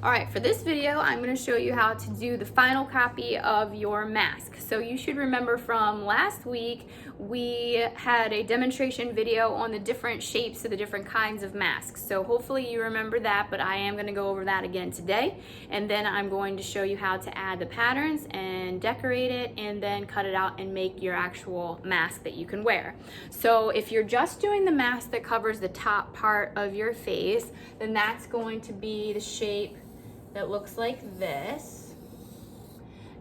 All right, for this video, I'm going to show you how to do the final copy of your mask. So you should remember from last week, we had a demonstration video on the different shapes of the different kinds of masks. So hopefully you remember that, but I am going to go over that again today. And then I'm going to show you how to add the patterns and decorate it and then cut it out and make your actual mask that you can wear. So if you're just doing the mask that covers the top part of your face, then that's going to be the shape that looks like this.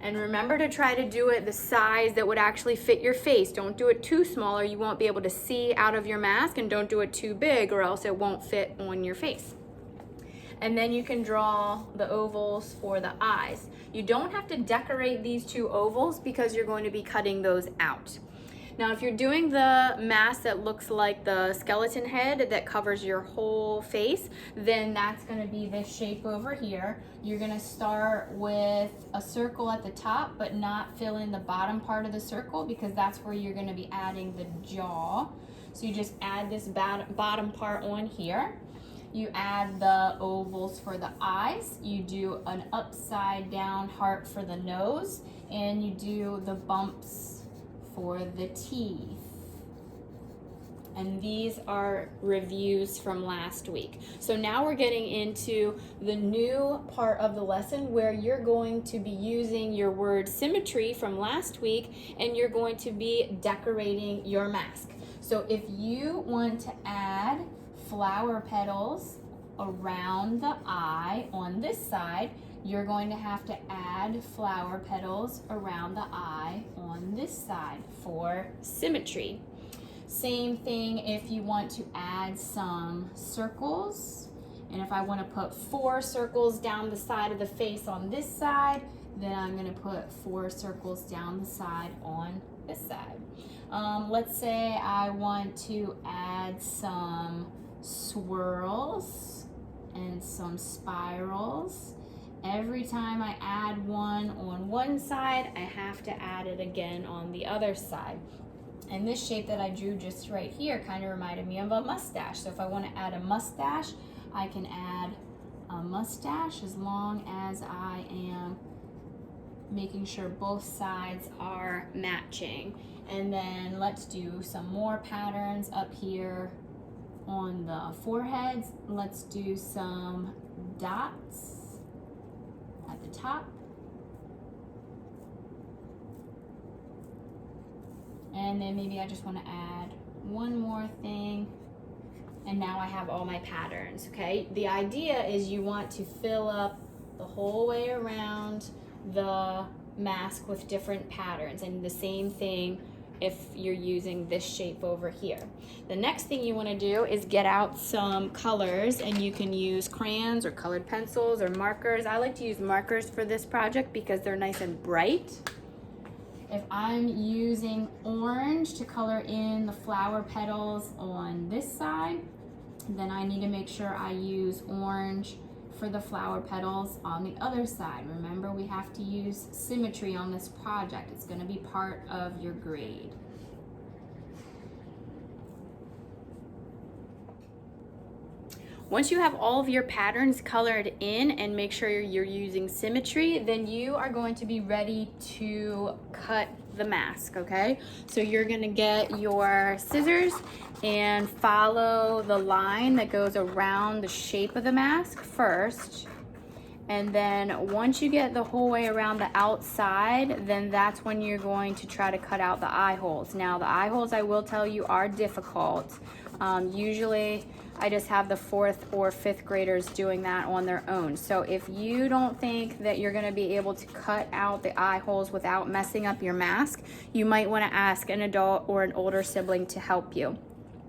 And remember to try to do it the size that would actually fit your face. Don't do it too small or you won't be able to see out of your mask, and don't do it too big or else it won't fit on your face. And then you can draw the ovals for the eyes. You don't have to decorate these two ovals because you're going to be cutting those out. Now, if you're doing the mask that looks like the skeleton head that covers your whole face, then that's gonna be this shape over here. You're gonna start with a circle at the top, but not fill in the bottom part of the circle because that's where you're gonna be adding the jaw. So you just add this bottom part on here. You add the ovals for the eyes. You do an upside down heart for the nose, and you do the bumps for the teeth. And these are reviews from last week. So now we're getting into the new part of the lesson where you're going to be using your word symmetry from last week, and you're going to be decorating your mask. So if you want to add flower petals around the eye on this side, you're going to have to add flower petals around the eye on this side for symmetry. Same thing if you want to add some circles. And if I want to put 4 circles down the side of the face on this side, then I'm going to put 4 circles down the side on this side. Let's say I want to add some swirls and some spirals. Every time I add one on one side, I have to add it again on the other side. And this shape that I drew just right here kind of reminded me of a mustache. So if I want to add a mustache, I can add a mustache as long as I am making sure both sides are matching. And then let's do some more patterns up here on the foreheads. Let's do some dots at the top. And then maybe I just want to add one more thing. And now I have all my patterns, okay? The idea is you want to fill up the whole way around the mask with different patterns, and the same thing if you're using this shape over here. The next thing you want to do is get out some colors, and you can use crayons or colored pencils or markers. I like to use markers for this project because they're nice and bright. If I'm using orange to color in the flower petals on this side, then I need to make sure I use orange for the flower petals on the other side. Remember, we have to use symmetry on this project. It's going to be part of your grade. Once you have all of your patterns colored in and make sure you're using symmetry, then you are going to be ready to cut the mask, okay? So you're gonna get your scissors and follow the line that goes around the shape of the mask first. And then once you get the whole way around the outside, then that's when you're going to try to cut out the eye holes. Now the eye holes, I will tell you, are difficult. Usually I just have the 4th or 5th graders doing that on their own. So if you don't think that you're going to be able to cut out the eye holes without messing up your mask, you might want to ask an adult or an older sibling to help you.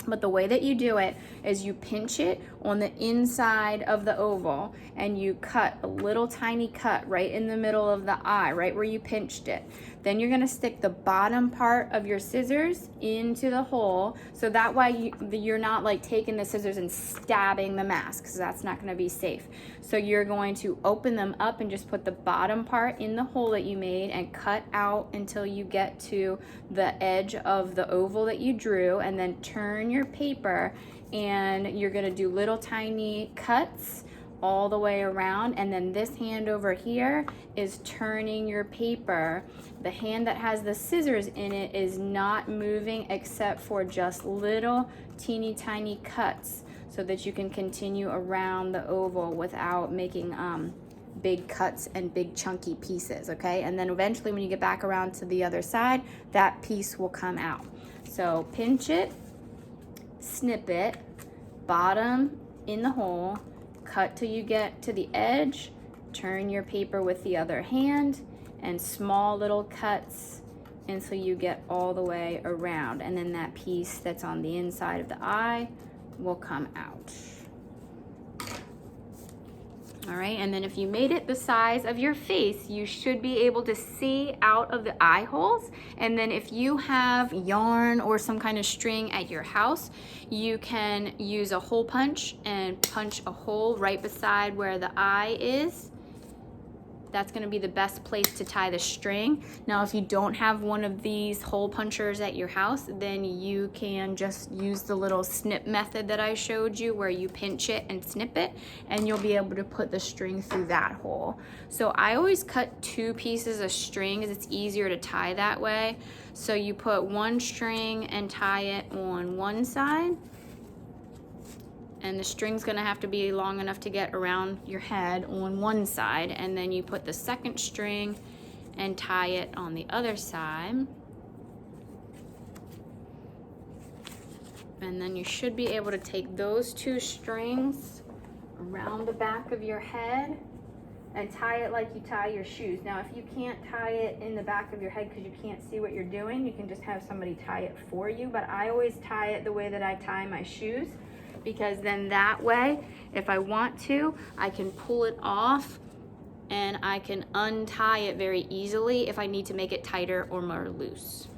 But the way that you do it is you pinch it on the inside of the oval and you cut a little tiny cut right in the middle of the eye, right where you pinched it. Then you're gonna stick the bottom part of your scissors into the hole, so that way you're not like taking the scissors and stabbing the mask, because that's not gonna be safe. So you're going to open them up and just put the bottom part in the hole that you made and cut out until you get to the edge of the oval that you drew, and then turn your paper and you're gonna do little tiny cuts all the way around, and then this hand over here is turning your paper. The hand that has the scissors in it is not moving except for just little teeny tiny cuts so that you can continue around the oval without making big cuts and big chunky pieces, okay? And then eventually when you get back around to the other side, that piece will come out. So pinch it, snip it, bottom in the hole, cut till you get to the edge, turn your paper with the other hand, and small little cuts until you get all the way around. And then that piece that's on the inside of the eye will come out. All right, and then if you made it the size of your face, you should be able to see out of the eye holes. And then if you have yarn or some kind of string at your house, you can use a hole punch and punch a hole right beside where the eye is. That's gonna be the best place to tie the string. Now, if you don't have one of these hole punchers at your house, then you can just use the little snip method that I showed you where you pinch it and snip it, and you'll be able to put the string through that hole. So I always cut 2 pieces of string because it's easier to tie that way. So you put 1 string and tie it on one side, and the string's gonna have to be long enough to get around your head on one side, and then you put the second string and tie it on the other side. And then you should be able to take those 2 strings around the back of your head and tie it like you tie your shoes. Now, if you can't tie it in the back of your head because you can't see what you're doing, you can just have somebody tie it for you, but I always tie it the way that I tie my shoes, because then that way, if I want to, I can pull it off and I can untie it very easily if I need to make it tighter or more loose.